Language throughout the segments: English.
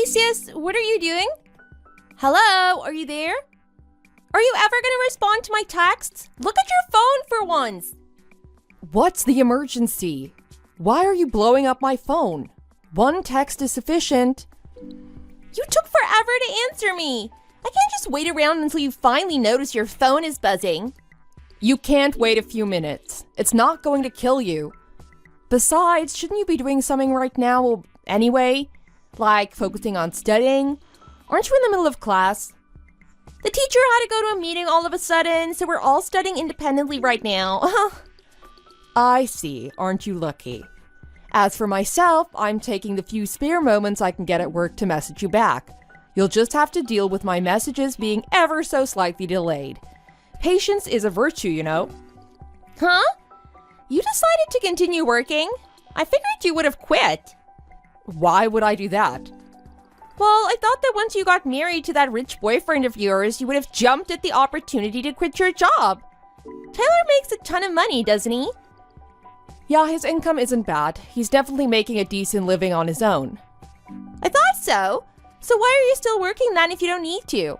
sis, what are you doing? Hello, are you there? Are you ever gonna respond to my texts? Look at your phone for once. What's the emergency? Why are you blowing up my phone? One text is sufficient. You took forever to answer me. I can't just wait around until you finally notice your phone is buzzing. You can't wait a few minutes. It's not going to kill you. Besides, shouldn't you be doing something right now anyway? Like focusing on studying? Aren't you in the middle of class? The teacher had to go to a meeting all of a sudden, so we're all studying independently right now. I see. Aren't you lucky? As for myself, I'm taking the few spare moments I can get at work to message you back. You'll just have to deal with my messages being ever so slightly delayed. Patience is a virtue, you know. Huh? You decided to continue working? I figured you would have quit. Why would I do that? Well, I thought that once you got married to that rich boyfriend of yours, you would have jumped at the opportunity to quit your job. Tyler makes a ton of money, doesn't he? Yeah, his income isn't bad. He's definitely making a decent living on his own. I thought so. So why are you still working then if you don't need to?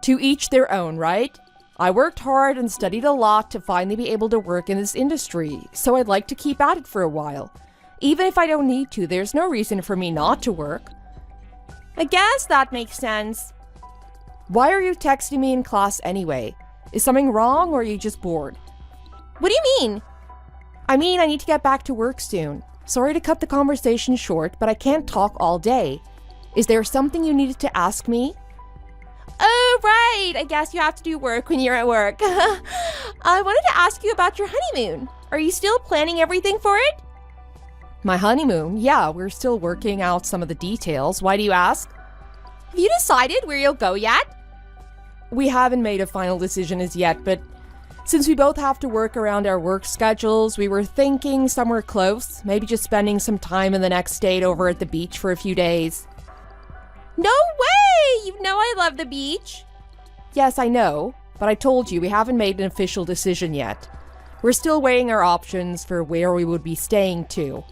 To each their own, right? I worked hard and studied a lot to finally be able to work in this industry, so I'd like to keep at it for a while. Even if I don't need to, there's no reason for me not to work. I guess that makes sense. Why are you texting me in class anyway? Is something wrong or are you just bored? What do you mean? I mean, I need to get back to work soon. Sorry to cut the conversation short, but I can't talk all day. Is there something you needed to ask me? Oh, right. I guess you have to do work when you're at work. I wanted to ask you about your honeymoon. Are you still planning everything for it? My honeymoon? Yeah, we're still working out some of the details. Why do you ask? Have you decided where you'll go yet? We haven't made a final decision as yet, but since we both have to work around our work schedules, we were thinking somewhere close, maybe just spending some time in the next state over at the beach for a few days. No way! You know I love the beach. Yes, I know, but I told you we haven't made an official decision yet. We're still weighing our options for where we would be staying to.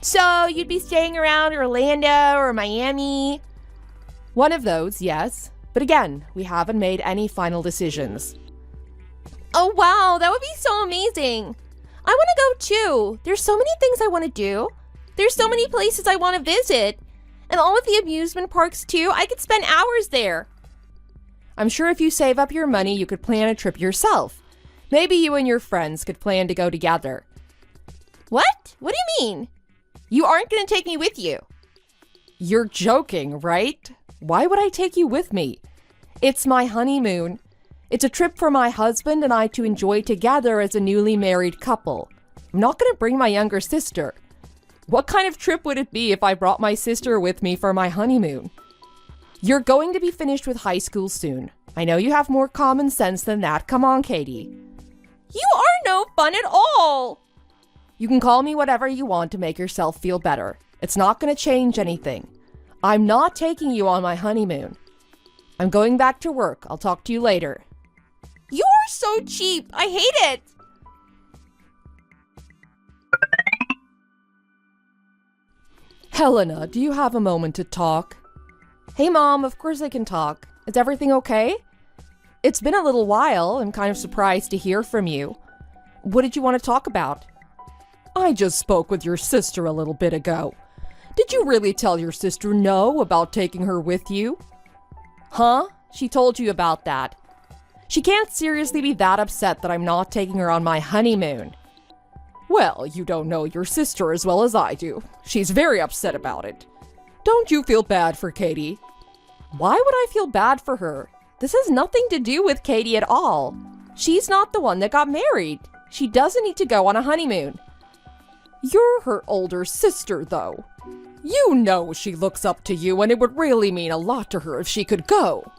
So you'd be staying around Orlando or Miami? One of those, yes. But again, we haven't made any final decisions. Oh wow, that would be so amazing. I want to go too. There's so many things I want to do. There's so many places I want to visit. And all of the amusement parks too. I could spend hours there. I'm sure if you save up your money, you could plan a trip yourself. Maybe you and your friends could plan to go together. What? What do you mean? You aren't going to take me with you. You're joking, right? Why would I take you with me? It's my honeymoon. It's a trip for my husband and I to enjoy together as a newly married couple. I'm not going to bring my younger sister. What kind of trip would it be if I brought my sister with me for my honeymoon? You're going to be finished with high school soon. I know you have more common sense than that. Come on, Katie. You are no fun at all. You can call me whatever you want to make yourself feel better. It's not going to change anything. I'm not taking you on my honeymoon. I'm going back to work. I'll talk to you later. You are so cheap. I hate it. Helena, do you have a moment to talk? Hey, Mom, of course I can talk. Is everything okay? It's been a little while. I'm kind of surprised to hear from you. What did you want to talk about? I just spoke with your sister a little bit ago. Did you really tell your sister no about taking her with you? Huh? She told you about that. She can't seriously be that upset that I'm not taking her on my honeymoon. Well, you don't know your sister as well as I do. She's very upset about it. Don't you feel bad for Katie? Why would I feel bad for her? This has nothing to do with Katie at all. She's not the one that got married. She doesn't need to go on a honeymoon. You're her older sister, though. You know she looks up to you and it would really mean a lot to her if she could go.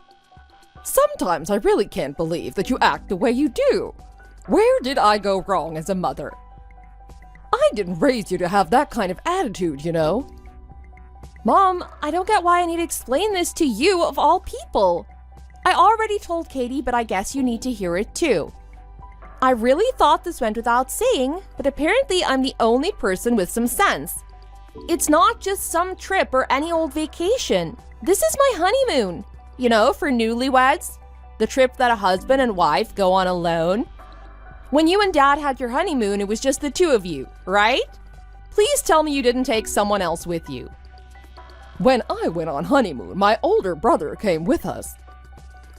Sometimes I really can't believe that you act the way you do. Where did I go wrong as a mother? I didn't raise you to have that kind of attitude, you know. Mom, I don't get why I need to explain this to you of all people. I already told Katie, but I guess you need to hear it too. I really thought this went without saying, but apparently I'm the only person with some sense. It's not just some trip or any old vacation. This is my honeymoon. You know, for newlyweds. The trip that a husband and wife go on alone. When you and Dad had your honeymoon, it was just the two of you, right? Please tell me you didn't take someone else with you. When I went on honeymoon, my older brother came with us.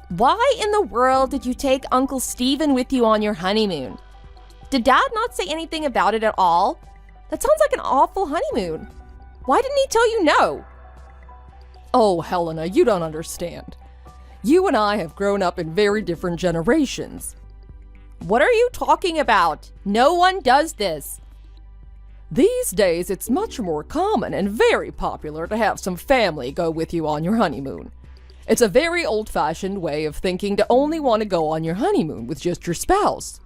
Why in the world did you take Uncle Steven with you on your honeymoon? Did Dad not say anything about it at all? That sounds like an awful honeymoon. Why didn't he tell you no? Oh, Helena, you don't understand. You and I have grown up in very different generations. What are you talking about? No one does this. These days, it's much more common and very popular to have some family go with you on your honeymoon. It's a very old-fashioned way of thinking to only want to go on your honeymoon with just your spouse.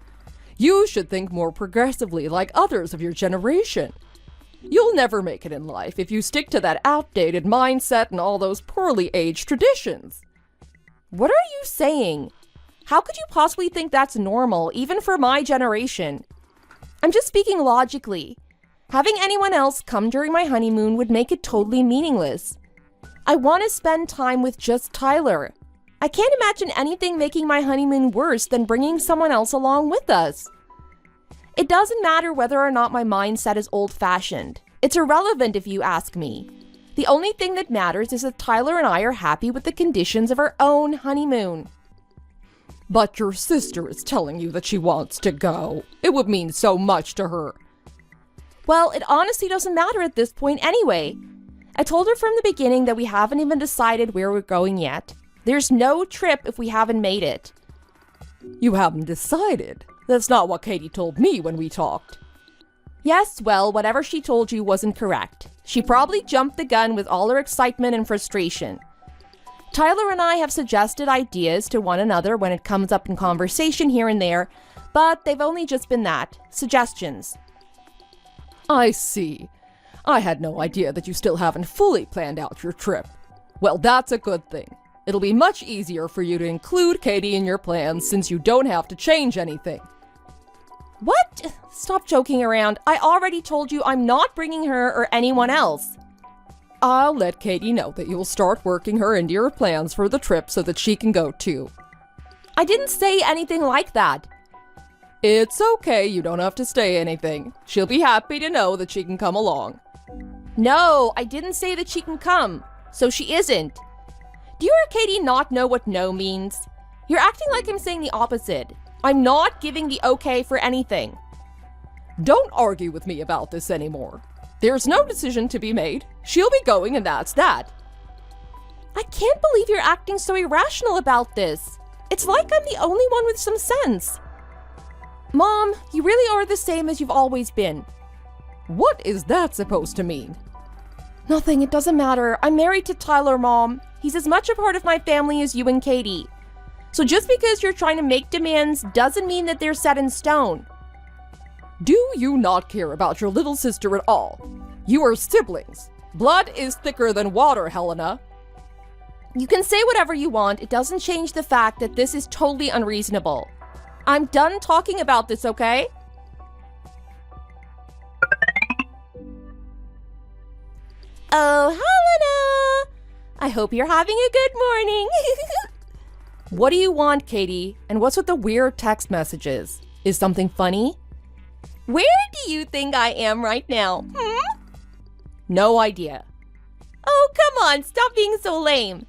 You should think more progressively like others of your generation. You'll never make it in life if you stick to that outdated mindset and all those poorly aged traditions. What are you saying? How could you possibly think that's normal, even for my generation? I'm just speaking logically. Having anyone else come during my honeymoon would make it totally meaningless. I want to spend time with just Tyler. I can't imagine anything making my honeymoon worse than bringing someone else along with us. It doesn't matter whether or not my mindset is old-fashioned. It's irrelevant if you ask me. The only thing that matters is that Tyler and I are happy with the conditions of our own honeymoon. But your sister is telling you that she wants to go. It would mean so much to her. Well, it honestly doesn't matter at this point anyway. I told her from the beginning that we haven't even decided where we're going yet. There's no trip if we haven't made it. You haven't decided? That's not what Katie told me when we talked. Yes, well, whatever she told you wasn't correct. She probably jumped the gun with all her excitement and frustration. Tyler and I have suggested ideas to one another when it comes up in conversation here and there, but they've only just been that, suggestions. I see. I had no idea that you still haven't fully planned out your trip. Well, that's a good thing. It'll be much easier for you to include Katie in your plans since you don't have to change anything. What? Stop joking around. I already told you I'm not bringing her or anyone else. I'll let Katie know that you'll start working her into your plans for the trip so that she can go too. I didn't say anything like that. It's okay, you don't have to say anything. She'll be happy to know that she can come along. No, I didn't say that she can come, so she isn't. Do you or Katie not know what no means? You're acting like I'm saying the opposite. I'm not giving the okay for anything. Don't argue with me about this anymore. There's no decision to be made. She'll be going and that's that. I can't believe you're acting so irrational about this. It's like I'm the only one with some sense. Mom, you really are the same as you've always been. What is that supposed to mean? Nothing, it doesn't matter. I'm married to Tyler, Mom. He's as much a part of my family as you and Katie. So just because you're trying to make demands doesn't mean that they're set in stone. Do you not care about your little sister at all? You are siblings. Blood is thicker than water, Helena. You can say whatever you want. It doesn't change the fact that this is totally unreasonable. I'm done talking about this, okay? Oh, Helena! I hope you're having a good morning. What do you want, Katie? And what's with the weird text messages? Is something funny? Where do you think I am right now? No idea. Oh, come on, stop being so lame.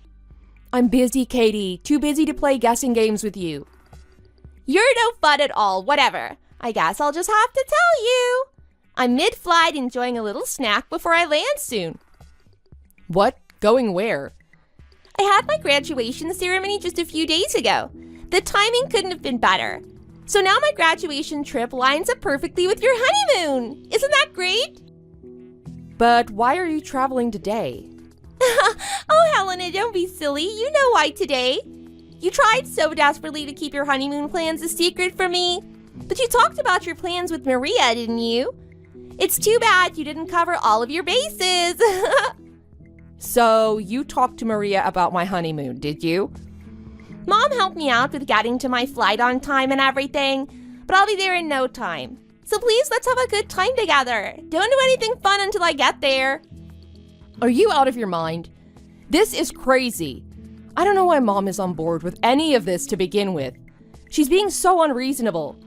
I'm busy, Katie. Too busy to play guessing games with you. You're no fun at all, whatever. I guess I'll just have to tell you. I'm mid-flight enjoying a little snack before I land soon. What? Going where? I had my graduation ceremony just a few days ago. The timing couldn't have been better. So now my graduation trip lines up perfectly with your honeymoon. Isn't that great? But why are you traveling today? Oh, Helena, don't be silly. You know why today. You tried so desperately to keep your honeymoon plans a secret from me. But you talked about your plans with Maria, didn't you? It's too bad you didn't cover all of your bases. So, you talked to Maria about my honeymoon, did you? Mom helped me out with getting to my flight on time and everything, but I'll be there in no time. So please, let's have a good time together. Don't do anything fun until I get there. Are you out of your mind? This is crazy. I don't know why Mom is on board with any of this to begin with. She's being so unreasonable.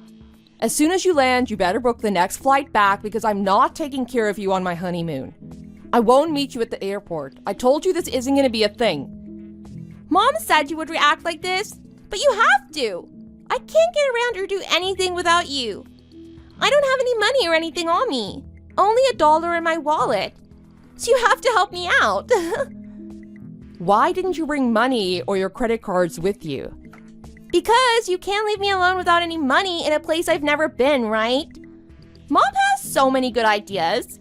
As soon as you land, you better book the next flight back because I'm not taking care of you on my honeymoon. I won't meet you at the airport. I told you this isn't going to be a thing. Mom said you would react like this, but you have to. I can't get around or do anything without you. I don't have any money or anything on me. Only $1 in my wallet. So you have to help me out. Why didn't you bring money or your credit cards with you? Because you can't leave me alone without any money in a place I've never been, right? Mom has so many good ideas.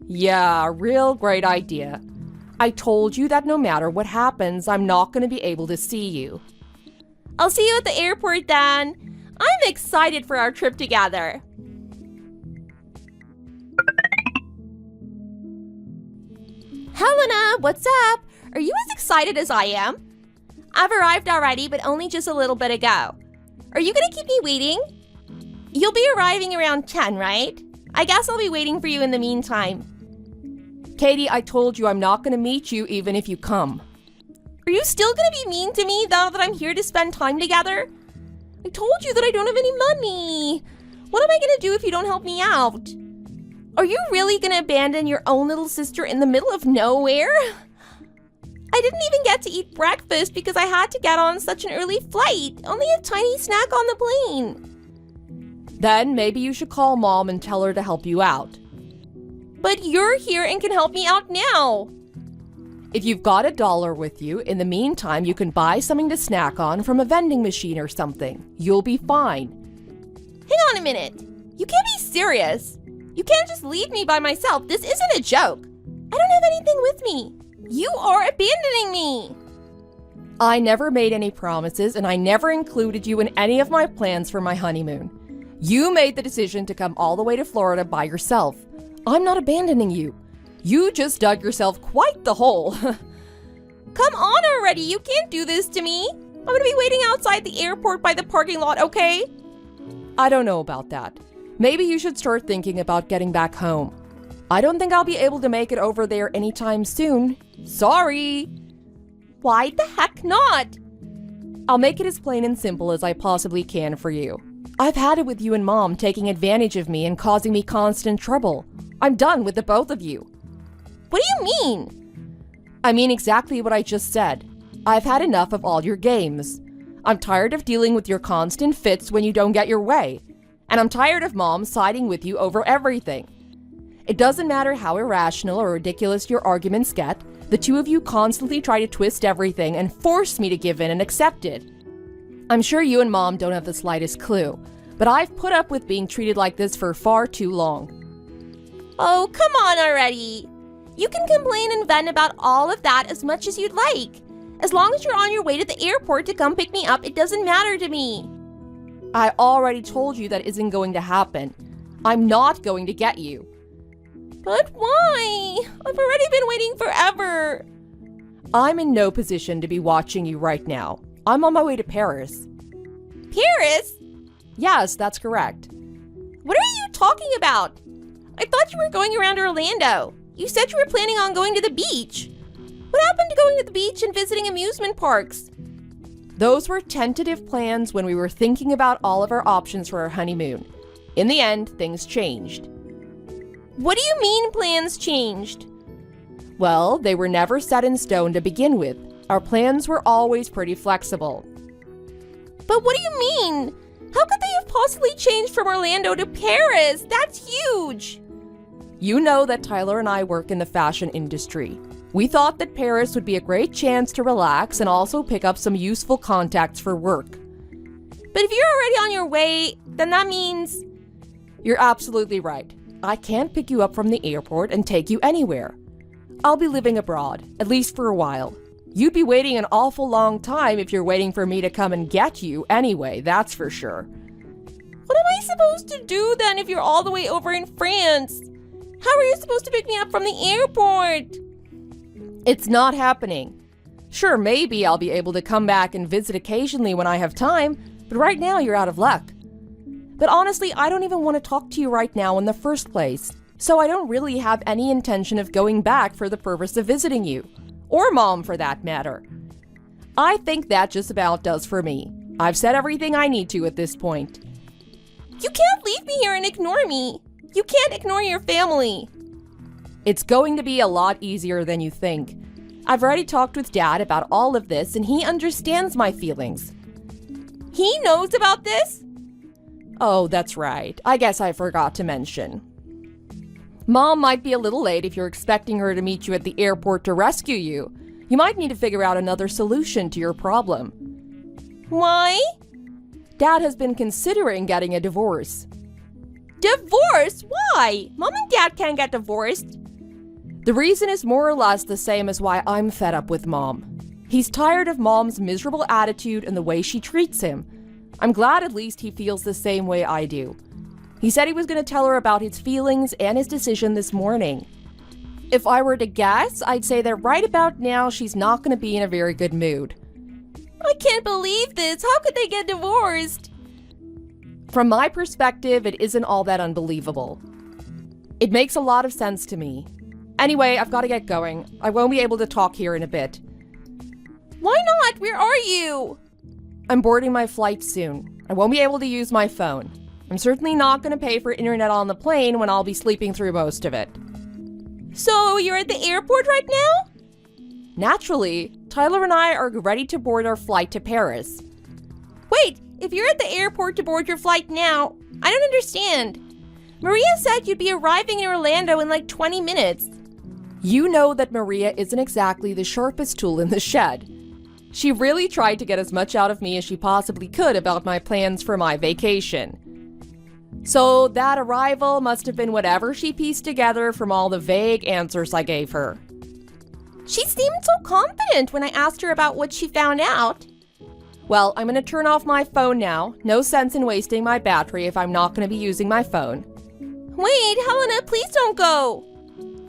Yeah, real great idea. I told you that no matter what happens, I'm not going to be able to see you. I'll see you at the airport then. I'm excited for our trip together. Helena, what's up? Are you as excited as I am? I've arrived already, but only just a little bit ago. Are you gonna keep me waiting? You'll be arriving around 10, right? I guess I'll be waiting for you in the meantime. Katie, I told you I'm not going to meet you even if you come. Are you still gonna be mean to me now that I'm here to spend time together? I told you that I don't have any money. What am I gonna do if you don't help me out? Are you really gonna abandon your own little sister in the middle of nowhere? I didn't even get to eat breakfast because I had to get on such an early flight. Only a tiny snack on the plane. Then maybe you should call Mom and tell her to help you out. But you're here and can help me out now. If you've got $1 with you, in the meantime, you can buy something to snack on from a vending machine or something. You'll be fine. Hang on a minute. You can't be serious. You can't just leave me by myself. This isn't a joke. I don't have anything with me. You are abandoning me. I never made any promises, and I never included you in any of my plans for my honeymoon. You made the decision to come all the way to Florida by yourself. I'm not abandoning you. You just dug yourself quite the hole. Come on already. You can't do this to me. I'm gonna be waiting outside the airport by the parking lot, okay? I don't know about that. Maybe you should start thinking about getting back home. I don't think I'll be able to make it over there anytime soon. Sorry. Why the heck not? I'll make it as plain and simple as I possibly can for you. I've had it with you and Mom taking advantage of me and causing me constant trouble. I'm done with the both of you. What do you mean? I mean exactly what I just said. I've had enough of all your games. I'm tired of dealing with your constant fits when you don't get your way. And I'm tired of Mom siding with you over everything. It doesn't matter how irrational or ridiculous your arguments get, the two of you constantly try to twist everything and force me to give in and accept it. I'm sure you and Mom don't have the slightest clue, but I've put up with being treated like this for far too long. Oh, come on already. You can complain and vent about all of that as much as you'd like. As long as you're on your way to the airport to come pick me up, it doesn't matter to me. I already told you that isn't going to happen. I'm not going to get you. But why? I've already been waiting forever. I'm in no position to be watching you right now. I'm on my way to Paris. Paris? Yes, that's correct. What are you talking about? I thought you were going around Orlando. You said you were planning on going to the beach. What happened to going to the beach and visiting amusement parks? Those were tentative plans when we were thinking about all of our options for our honeymoon. In the end, things changed. What do you mean plans changed? Well, they were never set in stone to begin with. Our plans were always pretty flexible. But what do you mean? How could they have possibly changed from Orlando to Paris? That's huge! You know that Tyler and I work in the fashion industry. We thought that Paris would be a great chance to relax and also pick up some useful contacts for work. But if you're already on your way, then that means... You're absolutely right. I can't pick you up from the airport and take you anywhere. I'll be living abroad, at least for a while. You'd be waiting an awful long time if you're waiting for me to come and get you anyway, that's for sure. What am I supposed to do then if you're all the way over in France? How are you supposed to pick me up from the airport? It's not happening. Sure, maybe I'll be able to come back and visit occasionally when I have time, but right now you're out of luck. But honestly, I don't even want to talk to you right now in the first place. So I don't really have any intention of going back for the purpose of visiting you. Or Mom, for that matter. I think that just about does for me. I've said everything I need to at this point. You can't leave me here and ignore me. You can't ignore your family. It's going to be a lot easier than you think. I've already talked with Dad about all of this and he understands my feelings. He knows about this? Oh, that's right. I guess I forgot to mention. Mom might be a little late if you're expecting her to meet you at the airport to rescue you. You might need to figure out another solution to your problem. Why? Dad has been considering getting a divorce. Divorce? Why? Mom and Dad can't get divorced. The reason is more or less the same as why I'm fed up with Mom. He's tired of Mom's miserable attitude and the way she treats him. I'm glad at least he feels the same way I do. He said he was going to tell her about his feelings and his decision this morning. If I were to guess, I'd say that right about now she's not going to be in a very good mood. I can't believe this. How could they get divorced? From my perspective, it isn't all that unbelievable. It makes a lot of sense to me. Anyway, I've got to get going. I won't be able to talk here in a bit. Why not? Where are you? I'm boarding my flight soon. I won't be able to use my phone. I'm certainly not going to pay for internet on the plane when I'll be sleeping through most of it. So, you're at the airport right now? Naturally, Tyler and I are ready to board our flight to Paris. Wait, if you're at the airport to board your flight now, I don't understand. Maria said you'd be arriving in Orlando in like 20 minutes. You know that Maria isn't exactly the sharpest tool in the shed. She really tried to get as much out of me as she possibly could about my plans for my vacation. So that arrival must have been whatever she pieced together from all the vague answers I gave her. She seemed so confident when I asked her about what she found out. Well, I'm going to turn off my phone now. No sense in wasting my battery if I'm not going to be using my phone. Wait, Helena, please don't go.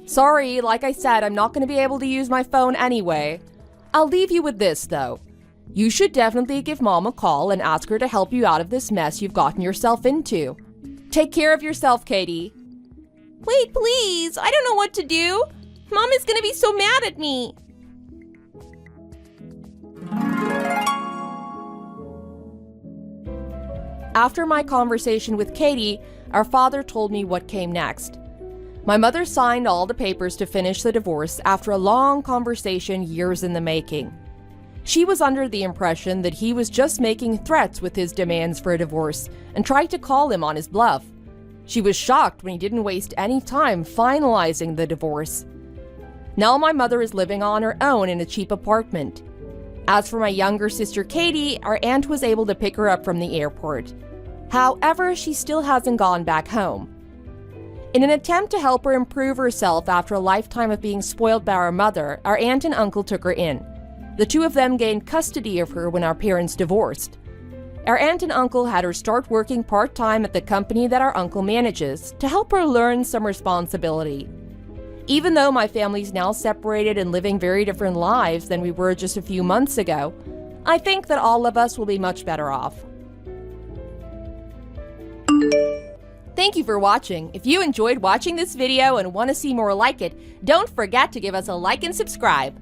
Sorry, like I said, I'm not going to be able to use my phone anyway. I'll leave you with this, though. You should definitely give Mom a call and ask her to help you out of this mess you've gotten yourself into. Take care of yourself, Katie. Wait, please. I don't know what to do. Mom is gonna be so mad at me. After my conversation with Katie, our father told me what came next. My mother signed all the papers to finish the divorce after a long conversation years in the making. She was under the impression that he was just making threats with his demands for a divorce and tried to call him on his bluff. She was shocked when he didn't waste any time finalizing the divorce. Now my mother is living on her own in a cheap apartment. As for my younger sister Katie, our aunt was able to pick her up from the airport. However, she still hasn't gone back home. In an attempt to help her improve herself after a lifetime of being spoiled by our mother, our aunt and uncle took her in. The two of them gained custody of her when our parents divorced. Our aunt and uncle had her start working part-time at the company that our uncle manages to help her learn some responsibility. Even though my family's now separated and living very different lives than we were just a few months ago, I think that all of us will be much better off. Thank you for watching. If you enjoyed watching this video and want to see more like it, don't forget to give us a like and subscribe.